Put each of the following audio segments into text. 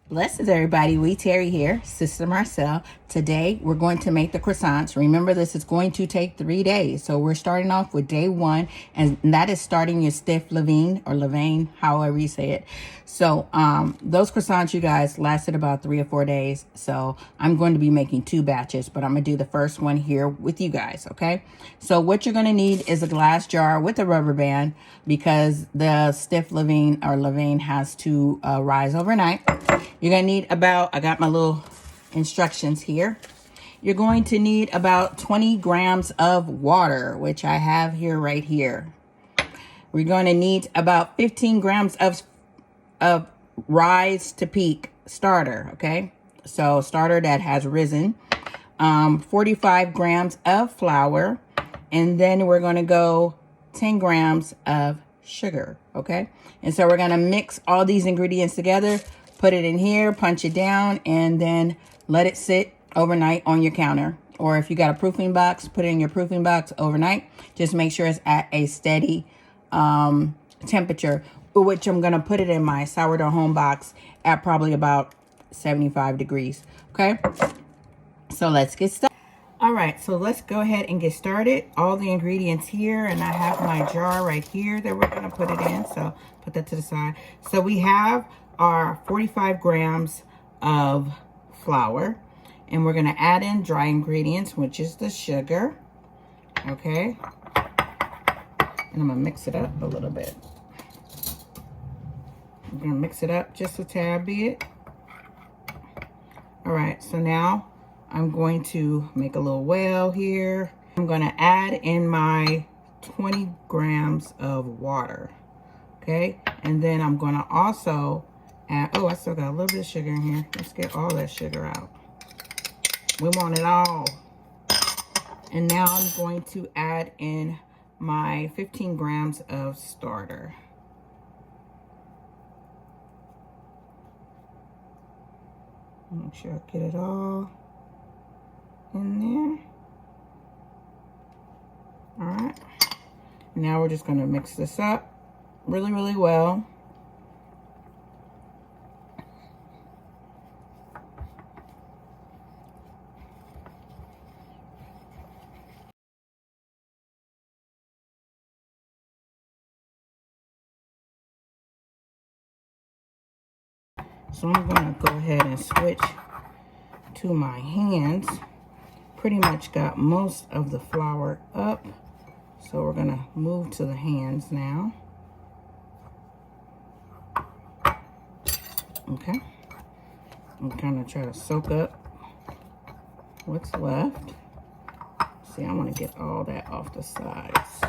Blessings, everybody. We Terry here, Sister Marcel. Today, we're going to make the croissants. Remember, this is going to take 3 days. So we're starting off with day 1, and that is starting your stiff levain or levain, however you say it. So those croissants, you guys, lasted about 3 or 4 days. So I'm going to be making 2 batches, but I'm going to do the first one here with you guys, okay? So what you're going to need is a glass jar with a rubber band because the stiff levain or levain has to rise overnight. You're going to need about, I got my little instructions here. You're going to need about 20 grams of water, which I have here right here. We're going to need about 15 grams of rise to peak starter, okay? So starter that has risen. 45 grams of flour. And then we're going to go 10 grams of sugar, okay? And so we're going to mix all these ingredients together. Put it in here, punch it down, and then let it sit overnight on your counter. Or if you got a proofing box, put it in your proofing box overnight. Just make sure it's at a steady temperature, which I'm going to put it in my sourdough home box at probably about 75 degrees. Okay, so let's get started. All right, so let's go ahead and get started. All the ingredients here, and I have my jar right here that we're going to put it in. So put that to the side. So we have our 45 grams of flour, and we're going to add in dry ingredients, which is the sugar. Okay, and I'm going to mix it up a little bit. I'm going to mix it up just a tad bit. All right, so now I'm going to make a little well here. I'm going to add in my 20 grams of water. Okay, and then I'm going to also add, oh, I still got a little bit of sugar in here. Let's get all that sugar out. We want it all. And now I'm going to add in my 15 grams of starter. Make sure I get it all in there. All right. Now we're just going to mix this up really, really well. So I'm going to go ahead and switch to my hands. Pretty much got most of the flour up. So we're going to move to the hands now. Okay. I'm kind of try to soak up what's left. See, I want to get all that off the sides.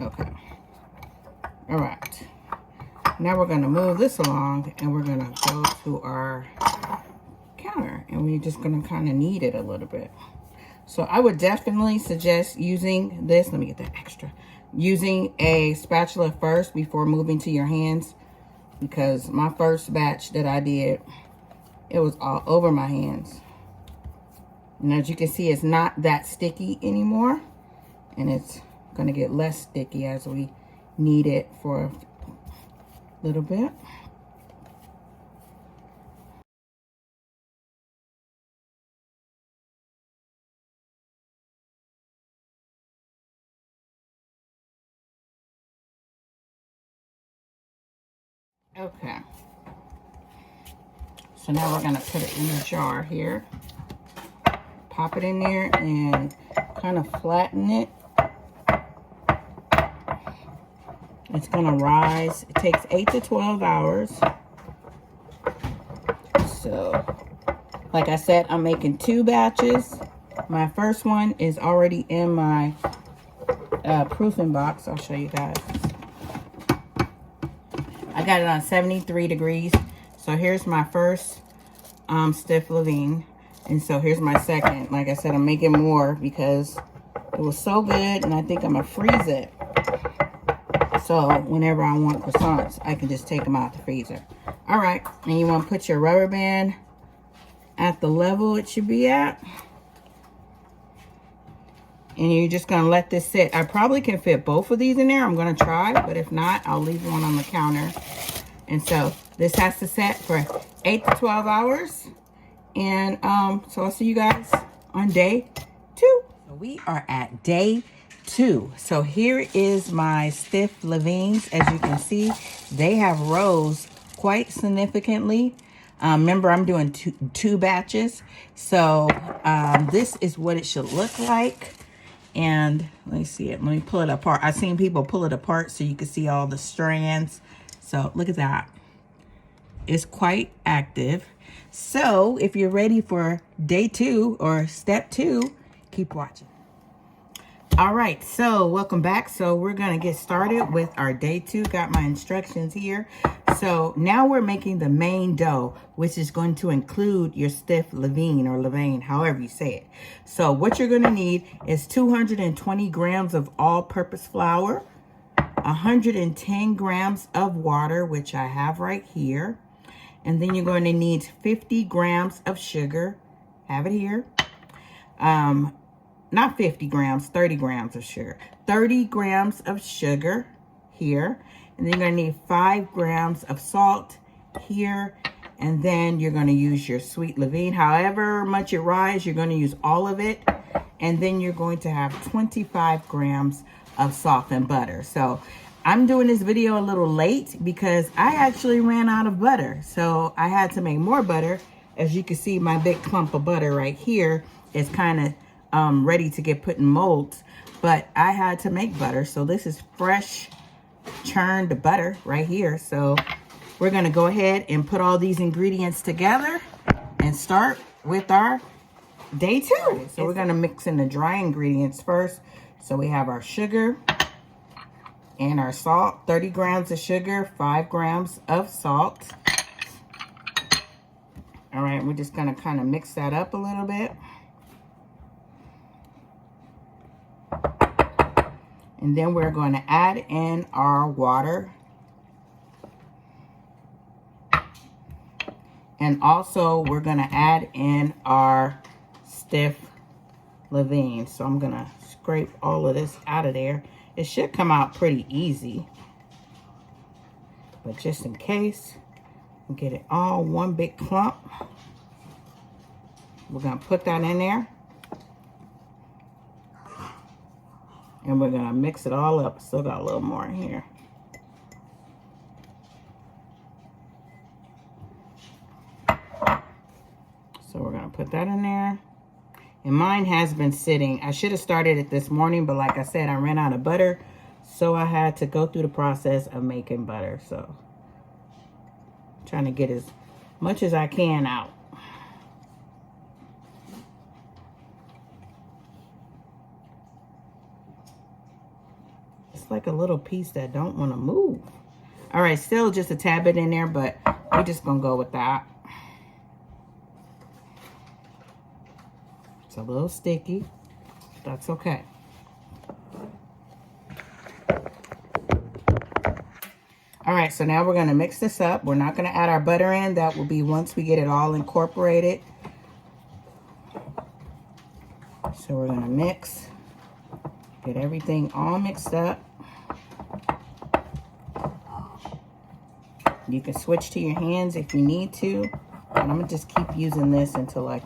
Okay. All right. Now we're going to move this along, and we're going to go to our counter, and we're just going to kind of knead it a little bit. So I would definitely suggest using this. Let me get that extra. Using a spatula first before moving to your hands, because my first batch that I did, it was all over my hands. And as you can see, it's not that sticky anymore, and it's going to get less sticky as we knead it for a little bit. Okay. So now we're going to put it in the jar here. Pop it in there and kind of flatten it. It's going to rise. It takes 8 to 12 hours. So, like I said, I'm making 2 batches. My first one is already in my proofing box. I'll show you guys. I got it on 73 degrees. So here's my first stiff levain. And so here's my second. Like I said, I'm making more because it was so good, and I think I'm going to freeze it. So whenever I want croissants, I can just take them out the freezer. All right, and you want to put your rubber band at the level it should be at. And you're just going to let this sit. I probably can fit both of these in there. I'm going to try, but if not, I'll leave one on the counter And so this has to set for 8 to 12 hours. And so I'll see you guys on day 2. So we are at day 2. So here is my stiff levains. As you can see, they have rose quite significantly. Remember, I'm doing two batches. So this is what it should look like. And let me see it. Let me pull it apart. I've seen people pull it apart so you can see all the strands. So look at that. It's quite active. So if you're ready for day 2 or step 2, keep watching. All right, so welcome back. So we're gonna get started with our day 2. Got my instructions here. So now we're making the main dough, which is going to include your stiff levain or levain, however you say it. So what you're gonna need is 220 grams of all-purpose flour, 110 grams of water, which I have right here. And then you're going to need 50 grams of sugar. Have it here. Not 50 grams, 30 grams of sugar. 30 grams of sugar here. And then you're going to need 5 grams of salt here. And then you're going to use your sweet levain. However much it rises, you're going to use all of it. And then you're going to have 25 grams of softened butter. So I'm doing this video a little late because I actually ran out of butter. So I had to make more butter. As you can see, my big clump of butter right here is kind of ready to get put in molds. But I had to make butter. So this is fresh churned butter right here. So we're going to go ahead and put all these ingredients together and start with our day 2. So we're going to mix in the dry ingredients first. So we have our sugar and our salt, 30 grams of sugar, 5 grams of salt. All right, we're just gonna kind of mix that up a little bit. And then we're going to add in our water. And also we're gonna add in our stiff levain. So I'm gonna scrape all of this out of there. It should come out pretty easy, but just in case, we'll get it all one big clump. We're gonna put that in there, and we're gonna mix it all up. Still got a little more in here. So we're gonna put that in there. And mine has been sitting. I should have started it this morning, but like I said, I ran out of butter. So I had to go through the process of making butter. So I'm trying to get as much as I can out. It's like a little piece that don't want to move. All right, still just a tad bit in there, but we're just gonna go with that. It's a little sticky. That's okay. All right, so now we're going to mix this up. We're not going to add our butter in. That will be once we get it all incorporated. So we're going to mix, get everything all mixed up. You can switch to your hands if you need to. But I'm going to just keep using this until I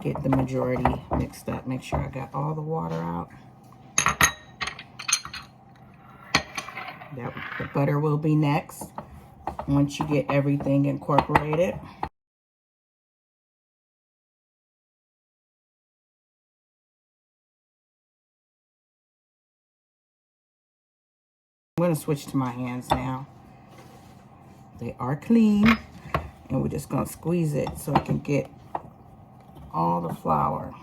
get the majority mixed up. Make sure I got all the water out. The butter will be next once you get everything incorporated. I'm going to switch to my hands now. They are clean, and we're just going to squeeze it so I can get all the flour.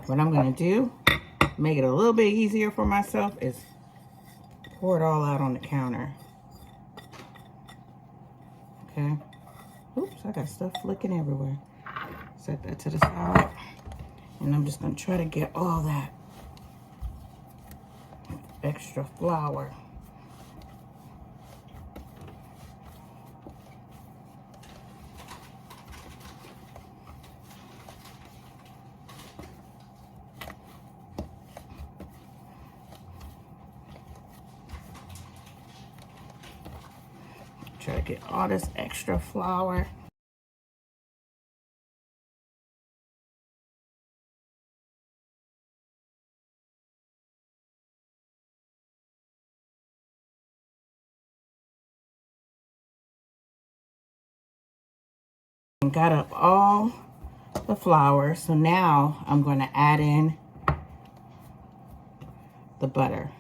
What I'm going to do, make it a little bit easier for myself, is pour it all out on the counter. Okay. Oops, I got stuff flicking everywhere. Set that to the side. And I'm just going to try to get all that extra flour. Try to get all this extra flour. And got up all the flour, so now I'm going to add in the butter.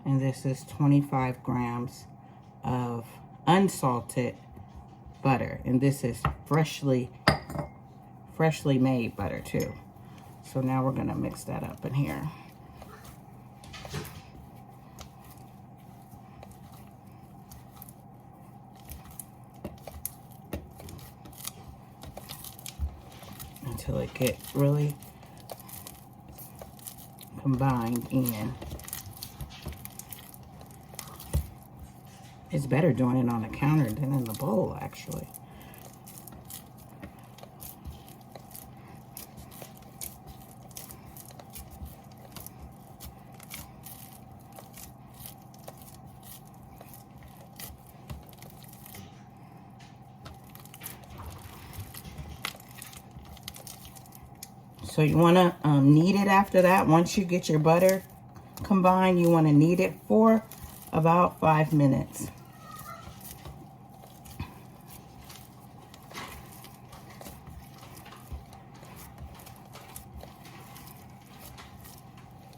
And this is 25 grams of unsalted butter, and this is freshly made butter too. So now we're going to mix that up in here. Until it gets really combined in. It's better doing it on the counter than in the bowl, actually. So you want to knead it after that. Once you get your butter combined, you want to knead it for about 5 minutes.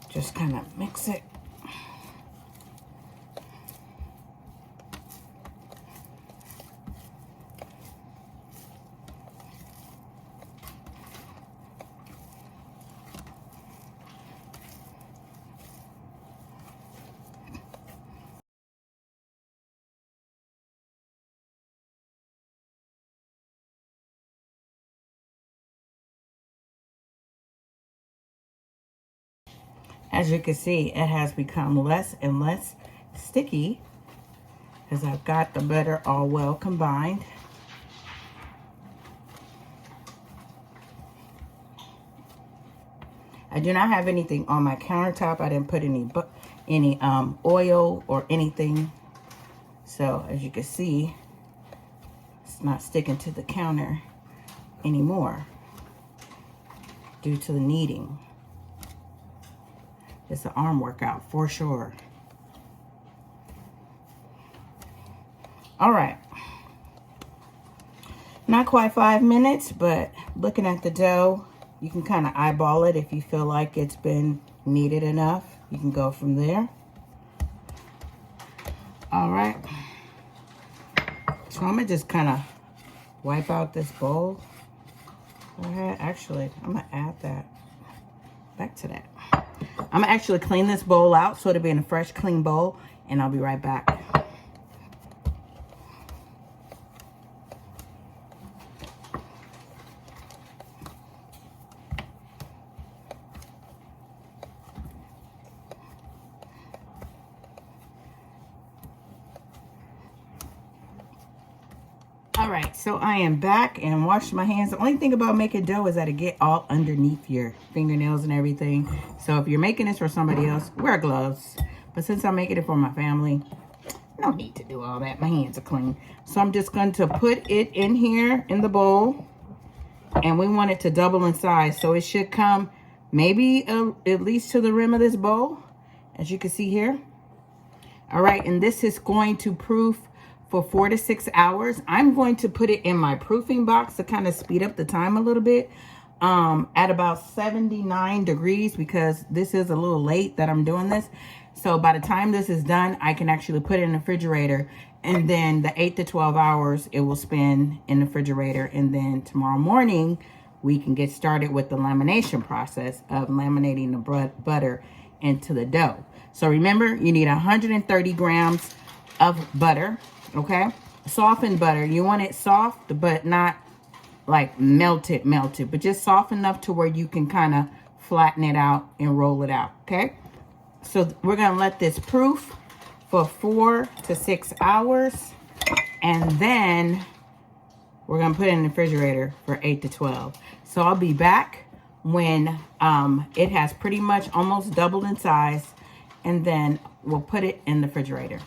Just kind of mix it. As you can see, it has become less and less sticky as I've got the butter all well combined. I do not have anything on my countertop. I didn't put any oil or anything. So as you can see, it's not sticking to the counter anymore due to the kneading. It's an arm workout for sure. All right. Not quite 5 minutes, but looking at the dough, you can kind of eyeball it. If you feel like it's been kneaded enough, you can go from there. All right. So I'm gonna just kind of wipe out this bowl. Go ahead. Actually, I'm gonna add that back to that. I'm gonna actually clean this bowl out so it'll be in a fresh, clean bowl, and I'll be right back. All right, so I am back and washed my hands. The only thing about making dough is that it get all underneath your fingernails and everything. So if you're making this for somebody else, wear gloves. But since I'm making it for my family, no need to do all that. My hands are clean. So I'm just going to put it in here in the bowl. And we want it to double in size. So it should come maybe at least to the rim of this bowl, as you can see here. All right, and this is going to proof for 4 to 6 hours. I'm going to put it in my proofing box to kind of speed up the time a little bit at about 79 degrees, because this is a little late that I'm doing this. So by the time this is done, I can actually put it in the refrigerator, and then the 8 to 12 hours it will spend in the refrigerator. And then tomorrow morning, we can get started with the lamination process of laminating the butter into the dough. So remember, you need 130 grams of butter. Okay, softened butter. You want it soft, but not like melted, but just soft enough to where you can kind of flatten it out and roll it out, okay? So we're gonna let this proof for 4 to 6 hours, and then we're gonna put it in the refrigerator for 8 to 12. So I'll be back when it has pretty much almost doubled in size, and then we'll put it in the refrigerator.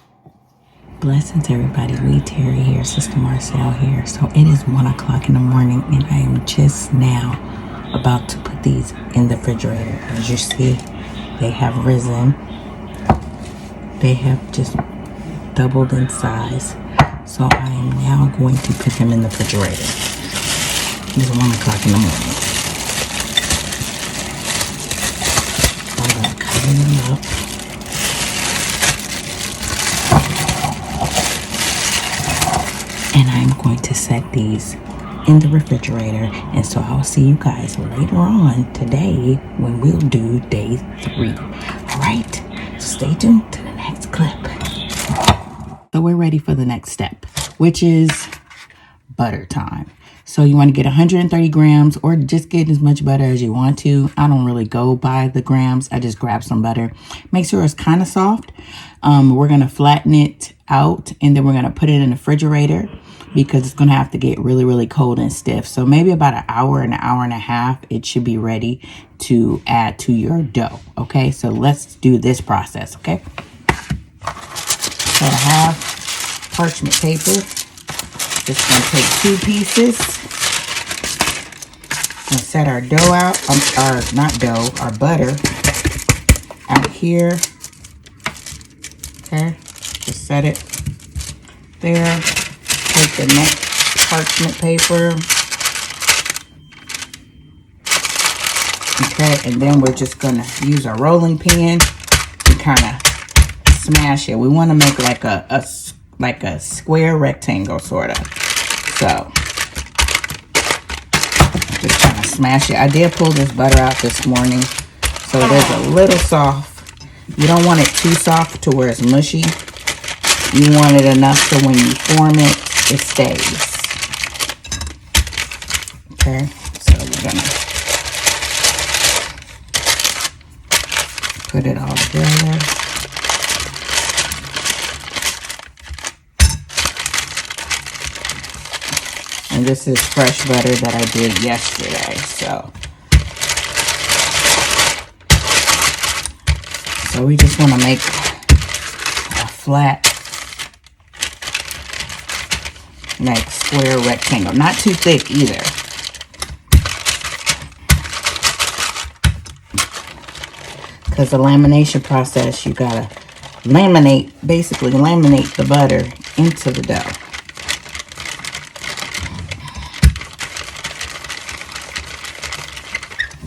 Blessings, everybody. Tarry here, Sister Marcel here. So it is 1 o'clock in the morning, and I am just now about to put these in the refrigerator. As you see, they have risen. They have just doubled in size. So I am now going to put them in the refrigerator. It's 1 o'clock in the morning. I'm going to cover them up. And I'm going to set these in the refrigerator. And so I'll see you guys later on today when we'll do day 3. All right, stay tuned to the next clip. So we're ready for the next step, which is butter time. So you want to get 130 grams or just get as much butter as you want to. I don't really go by the grams. I just grab some butter. Make sure it's kind of soft. We're going to flatten it out, and then we're going to put it in the refrigerator because it's going to have to get really, really cold and stiff. So maybe about an hour and a half, it should be ready to add to your dough. Okay, so let's do this process, okay? So I have parchment paper. Just going to take 2 pieces and set our dough out, our butter out here. Okay, just set it there. Take the next parchment paper. Okay, and then we're just going to use our rolling pin to kind of smash it. We want to make like a square rectangle, sort of. So just kind of smash it. I did pull this butter out this morning, so it is a little soft. You don't want it too soft to where it's mushy. You want it enough so when you form it, it stays. Okay, so we're gonna put it all together. And this is fresh butter that I did yesterday, so we just want to make a flat, like square rectangle, not too thick either. Because the lamination process, you gotta basically laminate the butter into the dough.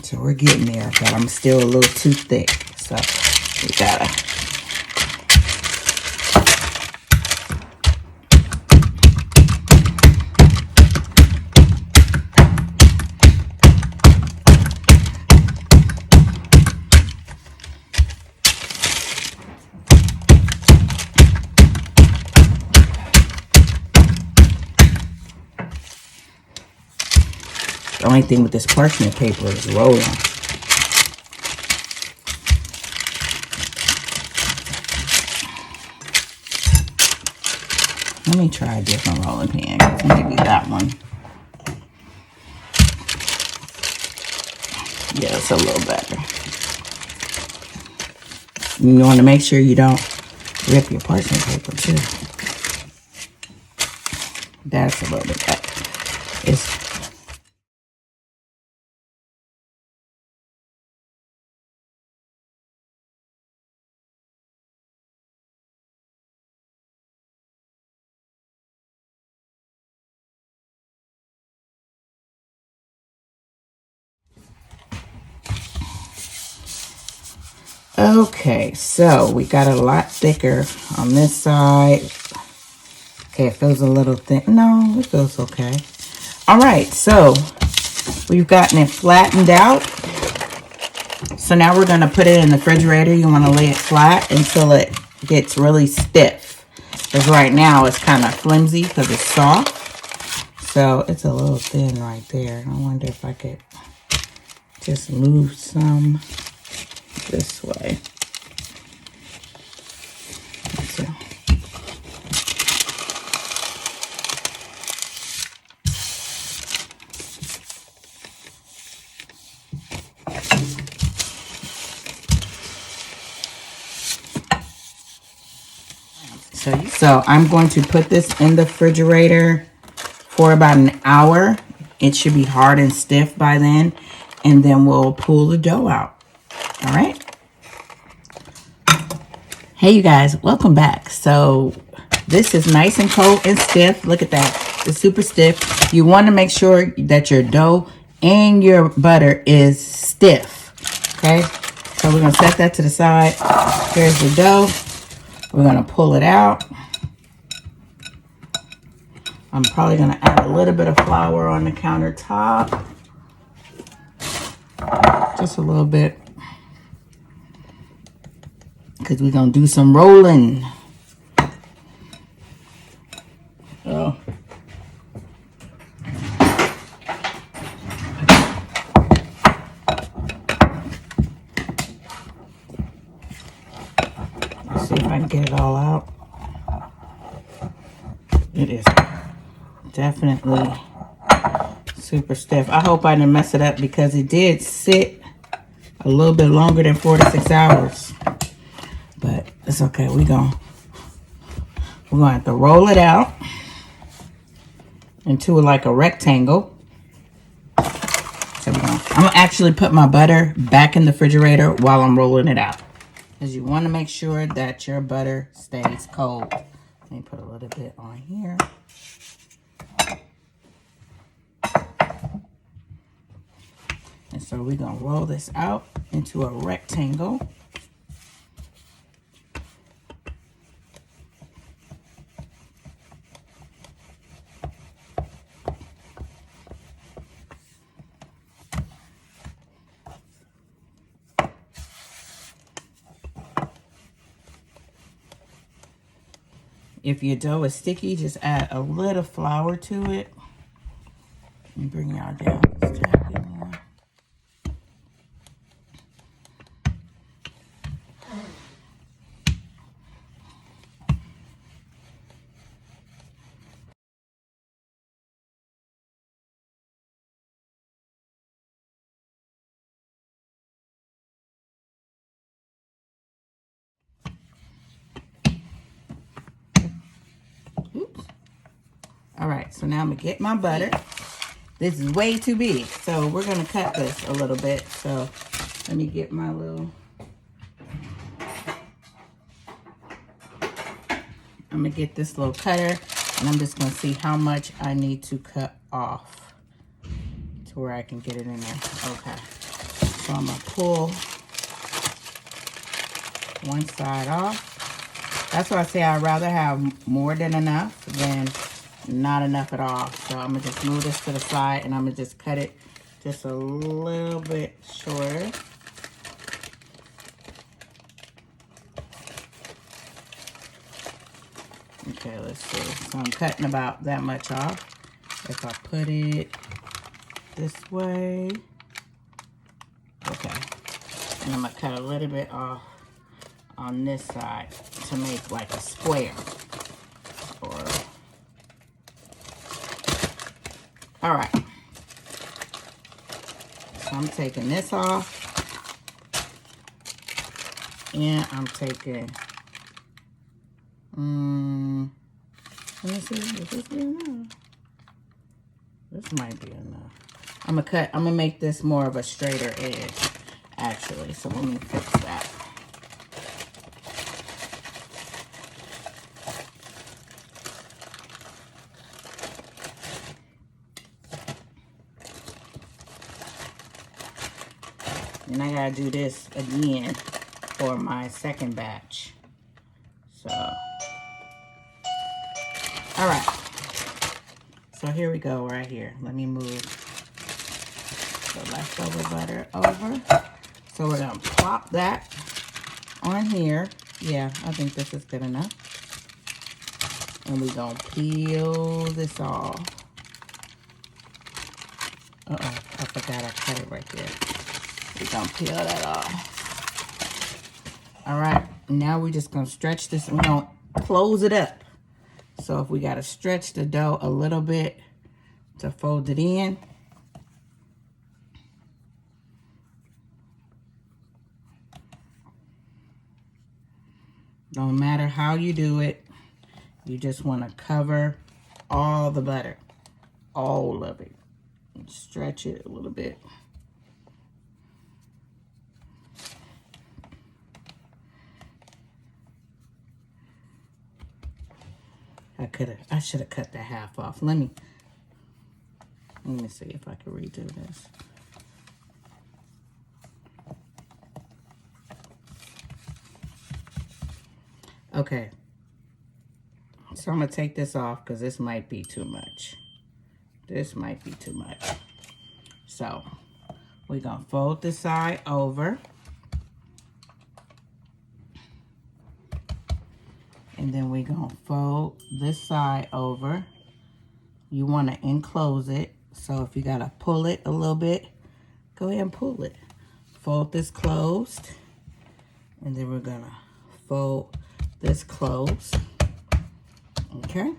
So we're getting there, but I'm still a little too thick. So we gotta. The only thing with this parchment paper is rolling. Let me try a different rolling pin. Maybe that one. Yeah, it's a little better. You want to make sure you don't rip your parchment paper too. That's a little bit better. Okay, so we got a lot thicker on this side. Okay, it feels a little thin. No, it feels okay. All right, so we've gotten it flattened out. So now we're going to put it in the refrigerator. You want to lay it flat until it gets really stiff. Because right now it's kind of flimsy because it's soft. So it's a little thin right there. I wonder if I could just move some this way. So. So I'm going to put this in the refrigerator for about an hour. It should be hard and stiff by then. And then we'll pull the dough out. All right. Hey, you guys, welcome back. So this is nice and cold and stiff. Look at that. It's super stiff. You want to make sure that your dough and your butter is stiff. Okay. So we're going to set that to the side. Here's the dough. We're going to pull it out. I'm probably going to add a little bit of flour on the countertop. Just a little bit. Because we're going to do some rolling. Oh. Let's see if I can get it all out. It is definitely super stiff. I hope I didn't mess it up because it did sit a little bit longer than 4 to 6 hours. But it's okay. We're going to have to roll it out into like a rectangle. So I'm going to actually put my butter back in the refrigerator while I'm rolling it out. Because you want to make sure that your butter stays cold. Let me put a little bit on here. And so we're going to roll this out into a rectangle. If your dough is sticky, just add a little flour to it. And bring y'all down just a tad bit more. Oops. All right, so now I'm gonna get my butter. This is way too big, so we're gonna cut this a little bit. So let me get my little, I'm gonna get this little cutter, and I'm just gonna see how much I need to cut off to where I can get it in there. Okay, so I'm gonna pull one side off. That's why I say I'd rather have more than enough than not enough at all. So I'm gonna just move this to the side, and I'm gonna just cut it just a little bit shorter. Okay, let's see. So I'm cutting about that much off. If I put it this way. Okay. And I'm gonna cut a little bit off on this side to make like a square. Or all right. So I'm taking this off. And I'm taking let me see, is this good enough? This might be enough. I'm gonna make this more of a straighter edge, actually. So let me fix that. And I gotta do this again for my second batch. So, all right. So here we go right here. Let me move the leftover butter over. So we're gonna plop that on here. Yeah, I think this is good enough. And we're gonna peel this off. Uh-oh, I forgot I cut it right there. We're gonna peel that off. All right, now we're just gonna stretch this. We're gonna close it up. So if we gotta stretch the dough a little bit to fold it in. No matter how you do it, you just wanna cover all the butter, all of it. And stretch it a little bit. I should have cut that half off. Let me see if I can redo this. Okay. So I'm gonna take this off because this might be too much. This might be too much. So we're gonna fold this side over. And then we're gonna fold this side over. You wanna enclose it. So if you gotta pull it a little bit, go ahead and pull it. Fold this closed. And then we're gonna fold this closed. Okay?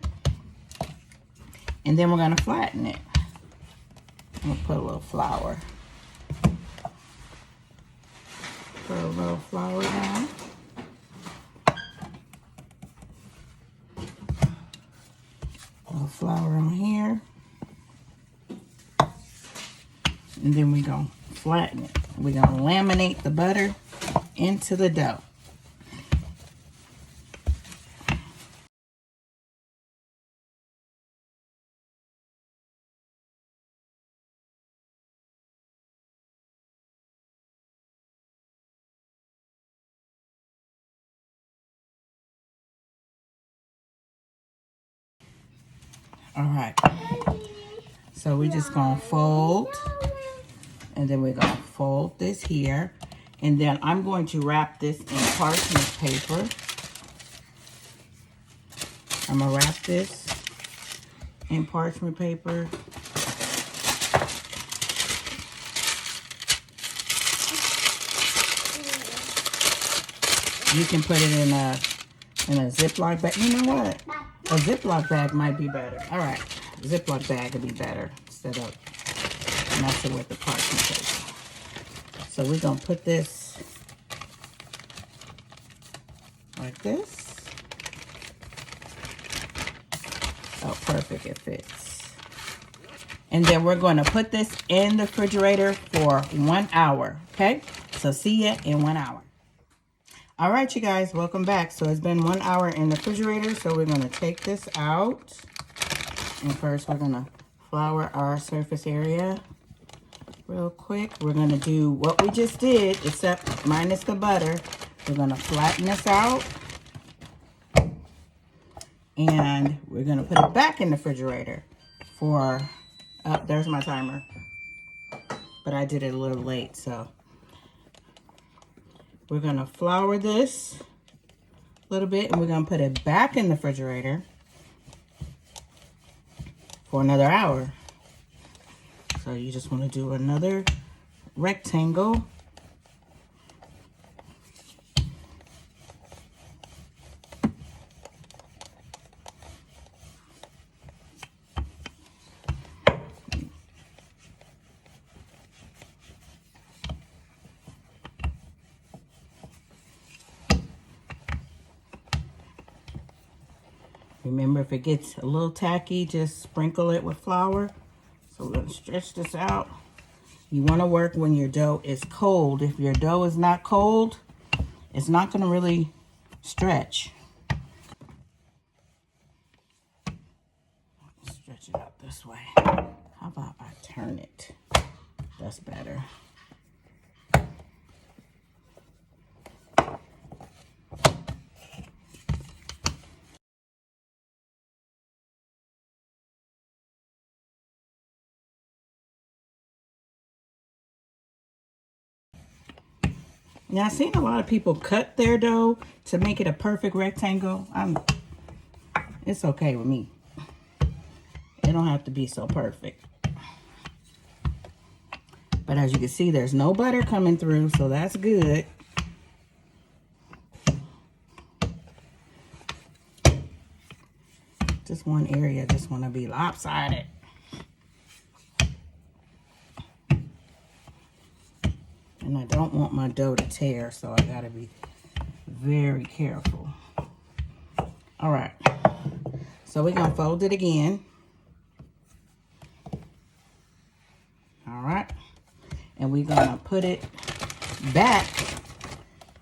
And then we're gonna flatten it. I'm gonna put a little flour. Put a little flour down. Flour on here, and then we're gonna flatten it. We're gonna laminate the butter into the dough. All right, so we're just gonna fold, and then we're gonna fold this here, and then I'm going to wrap this in parchment paper. I'm gonna wrap this in parchment paper. You can put it in a Ziploc bag. You know what? A Ziploc bag might be better. All right, Ziploc bag would be better instead of messing with the parchment paper. So we're gonna put this like this. Oh, perfect, it fits. And then we're gonna put this in the refrigerator for 1 hour, okay? So see ya in 1 hour. All right, you guys, welcome back. So it's been 1 hour in the refrigerator, so we're gonna take this out. And first we're gonna flour our surface area real quick. We're gonna do what we just did, except minus the butter. We're gonna flatten this out. And we're gonna put it back in the refrigerator for, there's my timer. But I did it a little late, so. We're gonna flour this a little bit, and we're gonna put it back in the refrigerator for another hour. So you just wanna do another rectangle. Remember, if it gets a little tacky, just sprinkle it with flour. So we're gonna stretch this out. You wanna work when your dough is cold. If your dough is not cold, it's not gonna really stretch. Stretch it out this way. How about I turn it? That's better. Now, I've seen a lot of people cut their dough to make it a perfect rectangle. It's okay with me. It don't have to be so perfect. But as you can see, there's no butter coming through, so that's good. Just one area just want to be lopsided. And I don't want my dough to tear, so I gotta be very careful. All right, so we're gonna fold it again. All right, and we're gonna put it back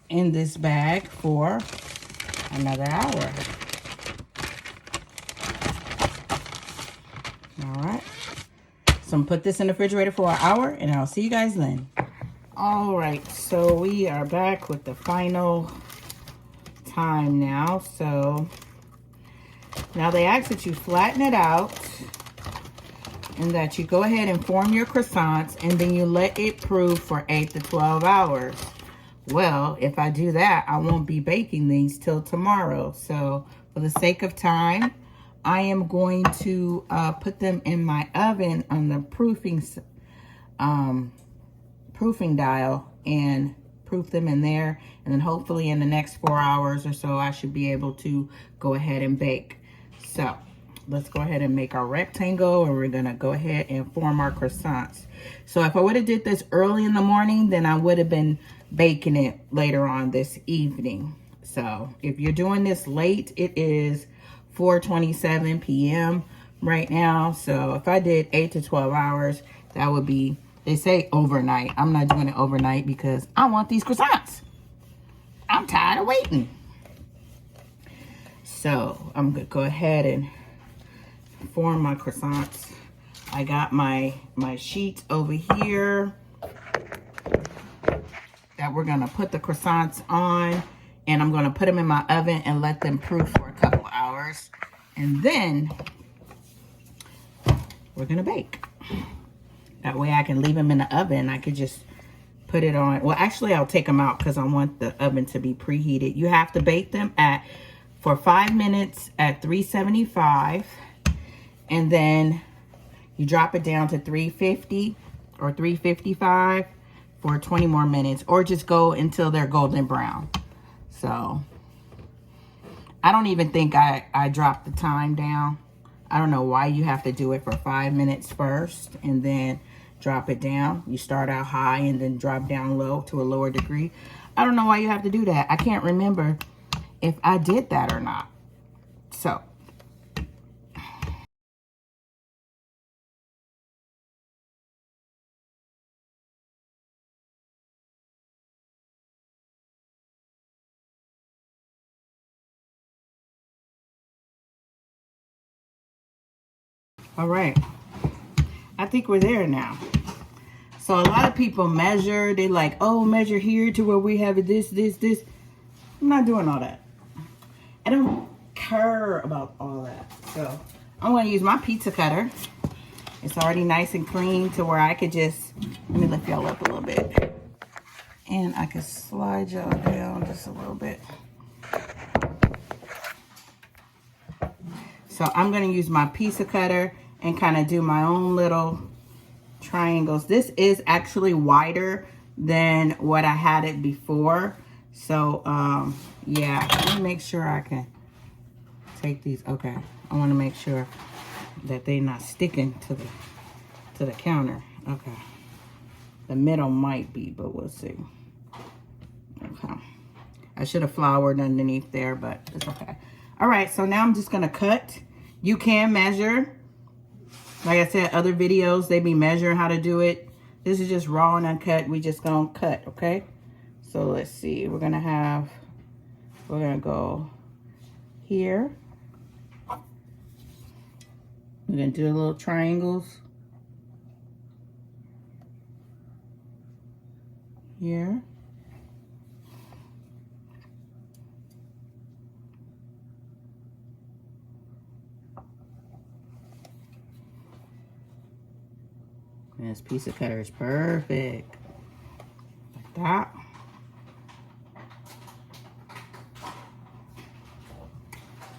in this bag for another hour. All right, so I'm gonna put this in the refrigerator for an hour, and I'll see you guys then. All right, so we are back with the final time now. So now they ask that you flatten it out and that you go ahead and form your croissants, and then you let it proof for 8 to 12 hours. Well, if I do that, I won't be baking these till tomorrow. So for the sake of time, I am going to put them in my oven on the proofing dial and proof them in there, and then hopefully in the next 4 hours or so I should be able to go ahead and bake. So let's go ahead and make our rectangle, and we're gonna go ahead and form our croissants. So if I would have did this early in the morning, then I would have been baking it later on this evening. So if you're doing this late, it is 4:27 p.m. right now. So if I did 8 to 12 hours, that would be, they say overnight. I'm not doing it overnight because I want these croissants. I'm tired of waiting. So I'm gonna go ahead and form my croissants. I got my sheets over here that we're gonna put the croissants on, and I'm gonna put them in my oven and let them proof for a couple hours. And then we're gonna bake. That way I can leave them in the oven. I could just put it on. Well, actually, I'll take them out because I want the oven to be preheated. You have to bake them for 5 minutes at 375. And then you drop it down to 350 or 355 for 20 more minutes. Or just go until they're golden brown. So I don't even think I dropped the time down. I don't know why you have to do it for 5 minutes first and then drop it down. You start out high and then drop down low to a lower degree. I don't know why you have to do that. I can't remember if I did that or not. So all right, I think we're there now. So a lot of people measure. They like, oh, measure here to where we have this. I'm not doing all that. I don't care about all that. So I'm going to use my pizza cutter. It's already nice and clean to where I could just, let me lift y'all up a little bit. And I can slide y'all down just a little bit. So I'm going to use my pizza cutter and kind of do my own little triangles. This is actually wider than what I had it before. So yeah, let me make sure I can take these. Okay, I want to make sure that they're not sticking to the counter. Okay, the middle might be, but we'll see. Okay, I should have floured underneath there, but it's okay. All right, so now I'm just gonna cut. You can measure. Like I said, other videos, they be measuring how to do it. This is just raw and uncut. We just gonna cut, okay? So let's see. We're gonna go here. We're gonna do little triangles here. And this piece of cutter is perfect. Like that.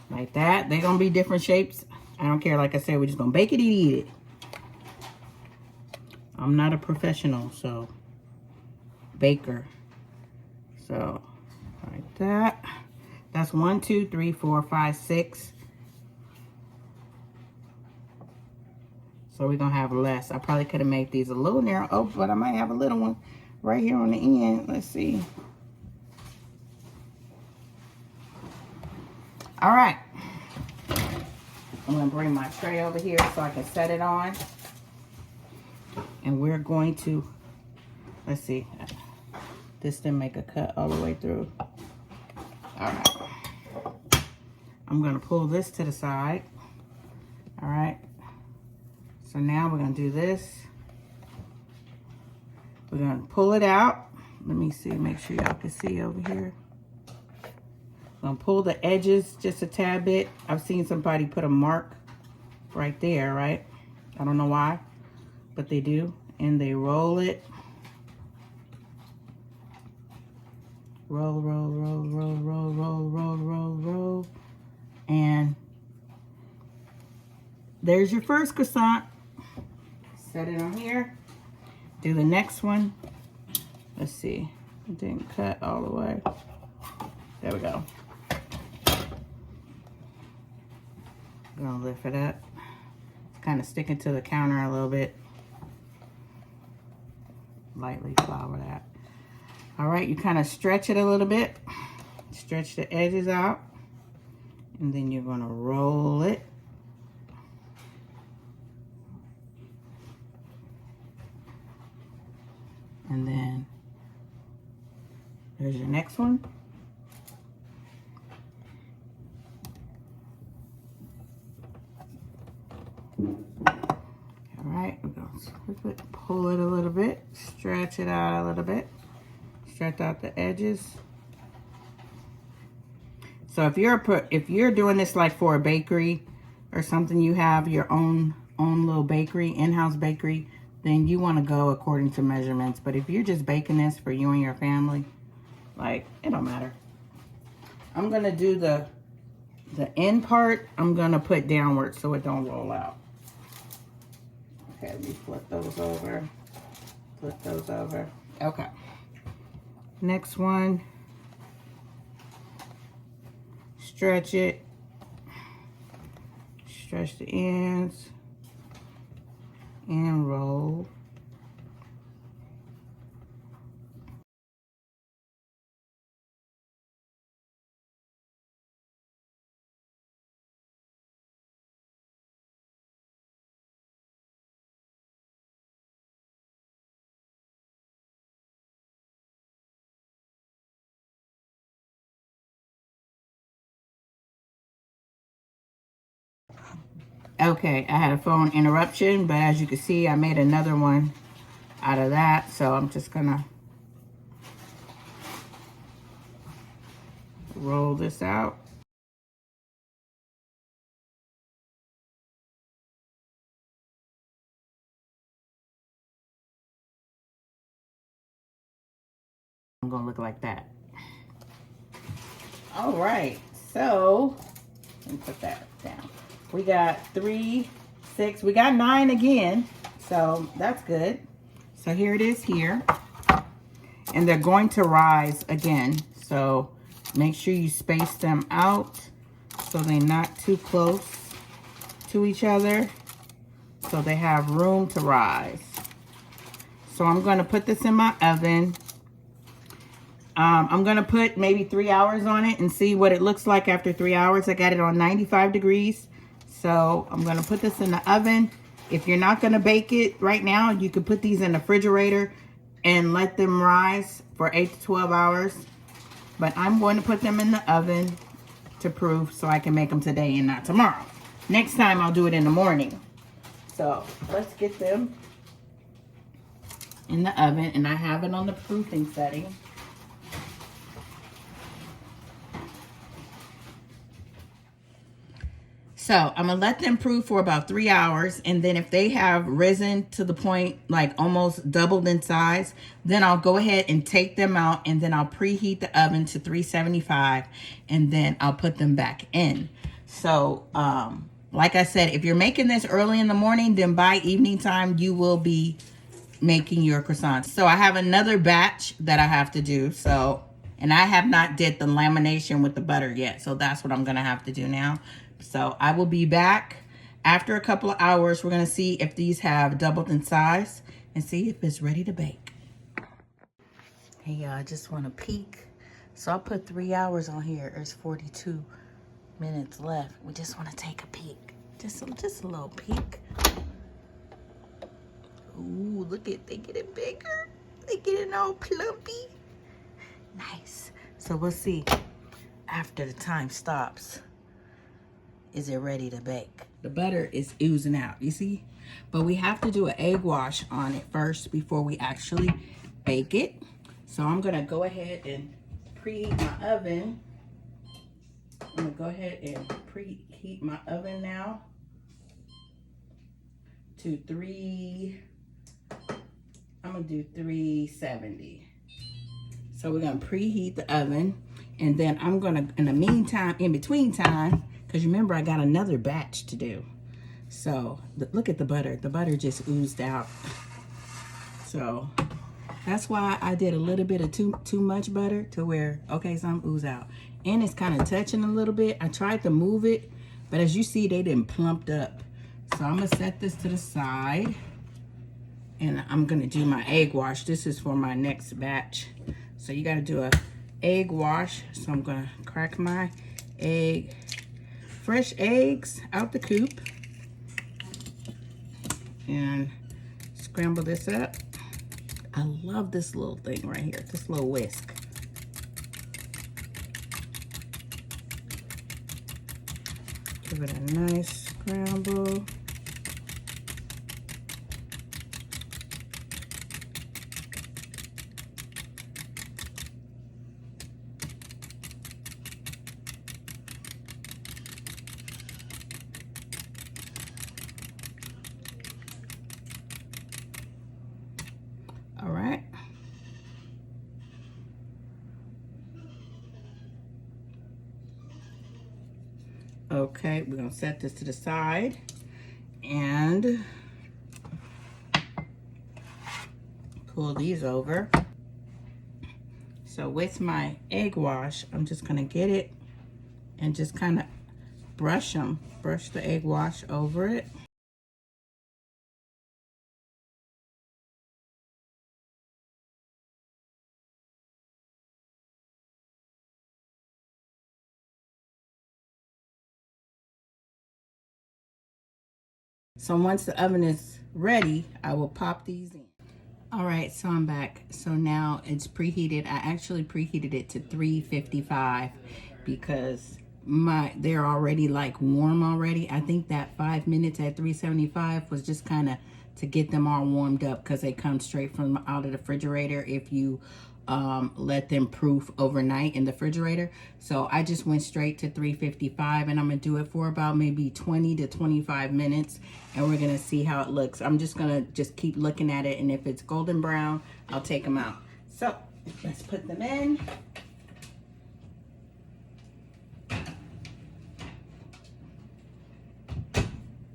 Like that. They're gonna be different shapes. I don't care. Like I said, we're just gonna bake it and eat it. I'm not a professional, so baker. So like that. That's 1, 2, 3, 4, 5, 6. So we're gonna have less. I probably could have made these a little narrow. Oh, but I might have a little one right here on the end. Let's see. All right. I'm gonna bring my tray over here so I can set it on. And we're going to, let's see. This didn't make a cut all the way through. All right. I'm gonna pull this to the side. All right. So now we're gonna do this. We're gonna pull it out. Let me see, make sure y'all can see over here. I'm gonna pull the edges just a tad bit. I've seen somebody put a mark right there, right? I don't know why, but they do. And they roll it. Roll, roll, roll, roll, roll, roll, roll, roll, roll. And there's your first croissant. Set it on here. Do the next one. Let's see. It didn't cut all the way. There we go. I'm gonna lift it up. It's kind of sticking to the counter a little bit. Lightly flour that. All right, you kind of stretch it a little bit. Stretch the edges out. And then you're gonna roll it. And then there's your next one. All right, we're gonna flip it, pull it a little bit, stretch it out a little bit, stretch out the edges. So if you're doing this like for a bakery or something, you have your own little bakery, in-house bakery, then you want to go according to measurements. But if you're just baking this for you and your family, like, it don't matter. I'm gonna do the end part, I'm gonna put downward so it don't roll out. Okay, let me flip those over. Flip those over. Okay. Next one. Stretch it. Stretch the ends. And roll. Okay, I had a phone interruption, but as you can see, I made another one out of that. So I'm just gonna roll this out. I'm gonna look like that. All right, so let me put that down. We got 3, 6, we got 9 again, so that's good. So here it is here, and they're going to rise again. So make sure you space them out so they're not too close to each other, so they have room to rise. So I'm going to put this in my oven. I'm going to put maybe 3 hours on it and see what it looks like after 3 hours. I got it on 95 degrees. So I'm going to put this in the oven. If you're not going to bake it right now, you could put these in the refrigerator and let them rise for 8 to 12 hours. But I'm going to put them in the oven to prove so I can make them today and not tomorrow. Next time I'll do it in the morning. So let's get them in the oven, and I have it on the proofing setting. So I'm gonna let them proof for about 3 hours, and then if they have risen to the point like almost doubled in size, then I'll go ahead and take them out, and then I'll preheat the oven to 375, and then I'll put them back in. So like I said, if you're making this early in the morning, then by evening time you will be making your croissants. So I have another batch that I have to do. So, and I have not did the lamination with the butter yet. So that's what I'm gonna have to do now. So I will be back after a couple of hours. We're gonna see if these have doubled in size and see if it's ready to bake. Hey y'all, I just wanna peek. So I put 3 hours on here. There's 42 minutes left. We just wanna take a peek. Just a little peek. Ooh, look at, they getting bigger. They getting all plumpy. Nice. So we'll see after the time stops. Is it ready to bake? The butter is oozing out, you see? But we have to do an egg wash on it first before we actually bake it. So I'm gonna go ahead and preheat my oven. I'm gonna go ahead and preheat my oven now to I'm gonna do 370. So we're gonna preheat the oven, and then I'm gonna, in the meantime, in between time, because remember I got another batch to do. So look at the butter. The butter just oozed out. So that's why I did a little bit of too much butter to where, okay, some ooze out. And it's kind of touching a little bit. I tried to move it, but as you see, they didn't plumped up. So I'm gonna set this to the side. And I'm gonna do my egg wash. This is for my next batch. So you gotta do a egg wash. So I'm gonna crack my egg, fresh eggs out the coop, and scramble this up. I love this little thing right here, this little whisk. Give it a nice scramble. All right. Okay, we're gonna set this to the side and pull these over. So with my egg wash, I'm just gonna get it and just kind of brush the egg wash over it. So once the oven is ready, I will pop these in. All right, so I'm back. So now it's preheated. I actually preheated it to 355 because they're already like warm already. I think that 5 minutes at 375 was just kind of to get them all warmed up because they come straight from out of the refrigerator if you let them proof overnight in the refrigerator. So I just went straight to 355 and I'm gonna do it for about maybe 20 to 25 minutes and we're gonna see how it looks. I'm just gonna keep looking at it, and if it's golden brown, I'll take them out. So let's put them in.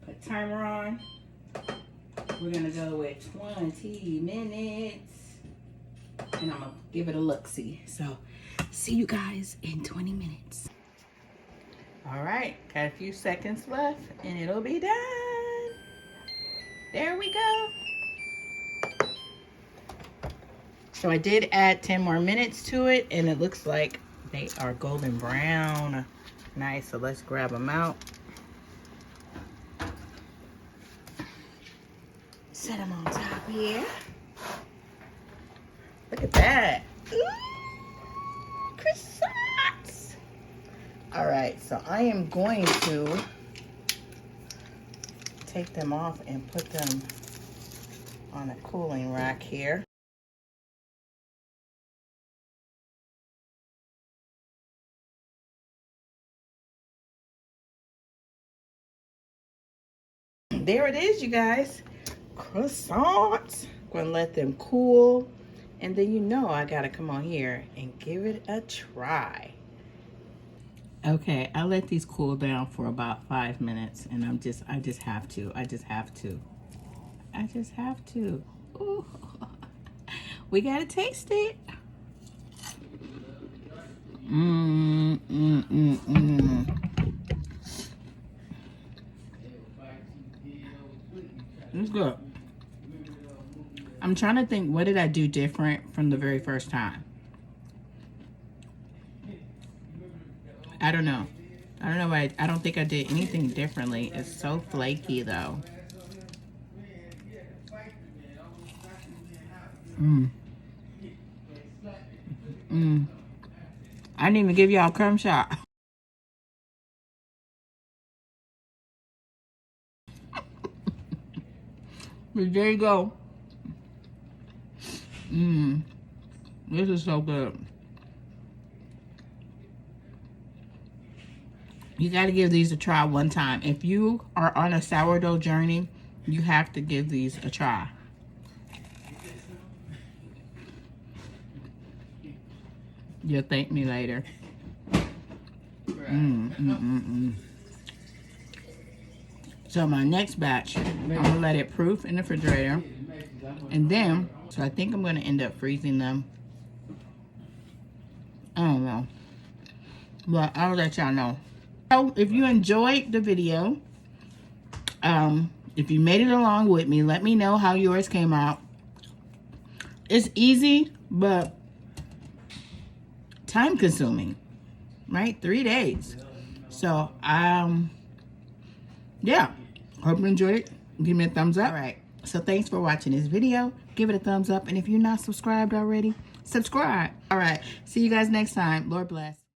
Put timer on. We're gonna go with 20 minutes. And I'm gonna give it a look-see. So see you guys in 20 minutes. All right, got a few seconds left and it'll be done. There we go. So I did add 10 more minutes to it and it looks like they are golden brown. Nice, so let's grab them out. Set them on top here. Look at that. Ooh, croissants. All right, so I am going to take them off and put them on a cooling rack here. There it is, you guys. Croissants. I'm gonna let them cool. And then you know I gotta come on here and give it a try. Okay, I let these cool down for about 5 minutes and I just have to. We gotta taste it. It's good. I'm trying to think, what did I do different from the very first time? I don't know. I don't think I did anything differently. It's so flaky though. I didn't even give y'all a crumb shot. But there you go. This is so good. You got to give these a try one time. If you are on a sourdough journey, you have to give these a try. You'll thank me later. So my next batch, I'm gonna let it proof in the refrigerator, and then, so I think I'm gonna end up freezing them. I don't know, but I'll let y'all know. So if you enjoyed the video, if you made it along with me, let me know how yours came out. It's easy, but time consuming, right? 3 days. So, yeah, hope you enjoyed it. Give me a thumbs up. All right, so thanks for watching this video. Give it a thumbs up, and if you're not subscribed already, subscribe. All right, see you guys next time. Lord bless.